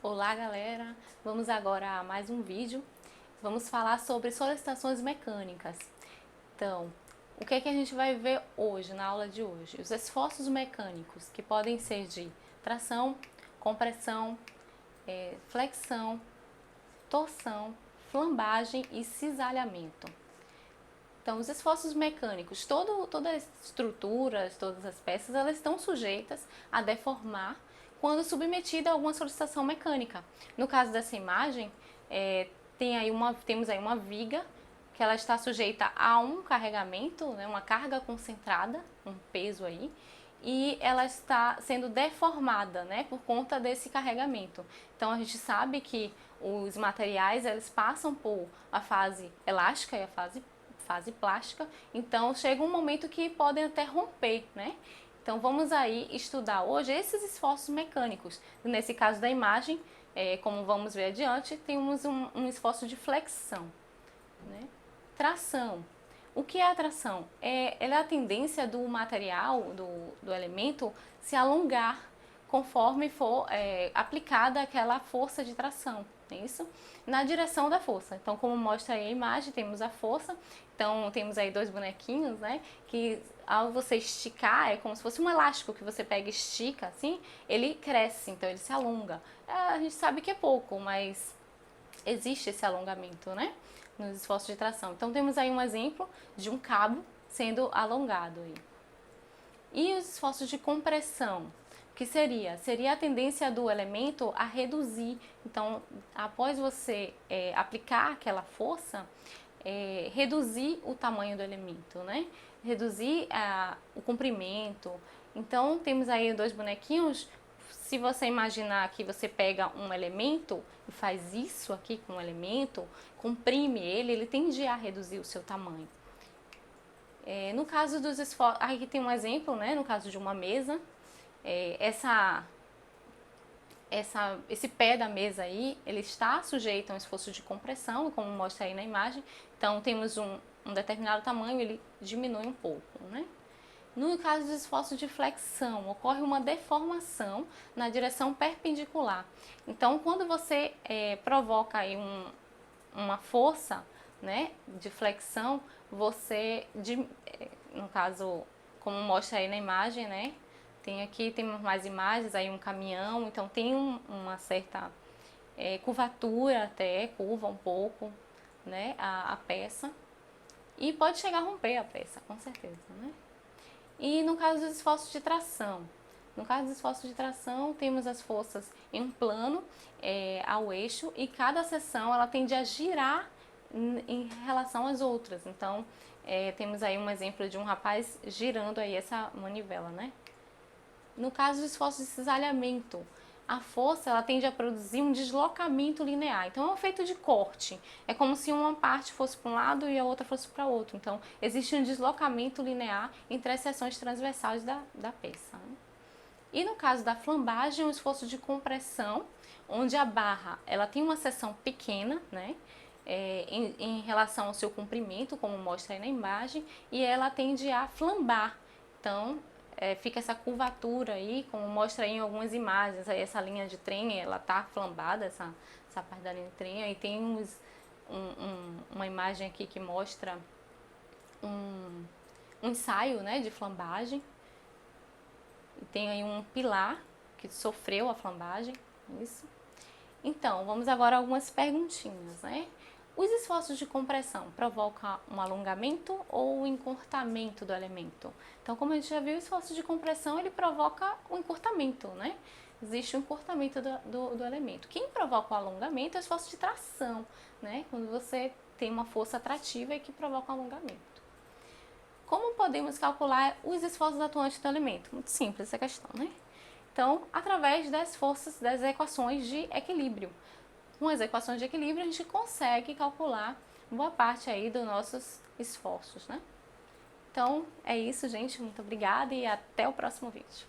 Olá galera, vamos agora a mais um vídeo. Vamos falar sobre solicitações mecânicas. Então, o que é que a gente vai ver hoje, na aula de hoje? Os esforços mecânicos, que podem ser de tração, compressão, flexão, torção, flambagem e cisalhamento. Então, os esforços mecânicos, todas as estruturas, todas as peças, elas estão sujeitas a deformar quando submetida a alguma solicitação mecânica. No caso dessa imagem, temos aí uma viga que ela está sujeita a um carregamento, né, uma carga concentrada, um peso aí, e ela está sendo deformada, né, por conta desse carregamento. Então a gente sabe que os materiais eles passam por a fase elástica e a fase plástica, então chega um momento que podem até romper, né? Então vamos aí estudar hoje esses esforços mecânicos. Nesse caso da imagem, como vamos ver adiante, temos um esforço de flexão, né? Tração. O que é a tração? Ela é a tendência do material, do elemento, se alongar conforme for aplicada aquela força de tração, é isso? Na direção da força. Então, como mostra aí a imagem, temos a força. Então, temos aí dois bonequinhos, né? Que ao você esticar, é como se fosse um elástico que você pega e estica, assim, ele cresce, então ele se alonga. A gente sabe que é pouco, mas existe esse alongamento, né? Nos esforços de tração. Então, temos aí um exemplo de um cabo sendo alongado aí. E os esforços de compressão? Que seria? Seria a tendência do elemento a reduzir. Então, após você aplicar aquela força, reduzir o tamanho do elemento, né? Reduzir o comprimento. Então, temos aí dois bonequinhos. Se você imaginar que você pega um elemento e faz isso aqui com um elemento, comprime ele tende a reduzir o seu tamanho. No caso dos esforços, aqui tem um exemplo, né? No caso de uma mesa, esse pé da mesa aí, ele está sujeito a um esforço de compressão, como mostra aí na imagem. Então, temos um determinado tamanho, ele diminui um pouco, né? No caso dos esforços de flexão, ocorre uma deformação na direção perpendicular. Então, quando você provoca aí uma força, né, de flexão, você, no caso, como mostra aí na imagem, né, tem mais imagens, aí um caminhão, então tem uma certa curvatura até, curva um pouco, né, a peça, e pode chegar a romper a peça, com certeza, né. E no caso dos esforços de tração, temos as forças em um plano ao eixo e cada seção ela tende a girar em relação às outras. Então, temos aí um exemplo de um rapaz girando aí essa manivela, né? No caso dos esforços de cisalhamento, a força ela tende a produzir um deslocamento linear. Então, é um efeito de corte. É como se uma parte fosse para um lado e a outra fosse para o outro. Então, existe um deslocamento linear entre as seções transversais da peça, né? E no caso da flambagem, um esforço de compressão, onde a barra ela tem uma seção pequena, né? Em relação ao seu comprimento, como mostra aí na imagem, e ela tende a flambar. Então, fica essa curvatura aí, como mostra aí em algumas imagens, aí essa linha de trem, ela tá flambada, essa parte da linha de trem, aí tem uma imagem aqui que mostra um ensaio, né, de flambagem, e tem aí um pilar que sofreu a flambagem, isso. Então, vamos agora a algumas perguntinhas, né? Os esforços de compressão provocam um alongamento ou um encurtamento do elemento? Então, como a gente já viu, o esforço de compressão ele provoca um encurtamento, né? Existe um encurtamento do elemento. Quem provoca o alongamento é o esforço de tração, né? Quando você tem uma força atrativa e que provoca um alongamento. Como podemos calcular os esforços atuantes do elemento? Muito simples essa questão, né? Então, através das forças das equações de equilíbrio. Com as equações de equilíbrio, a gente consegue calcular boa parte aí dos nossos esforços, né? Então, é isso, gente. Muito obrigada e até o próximo vídeo.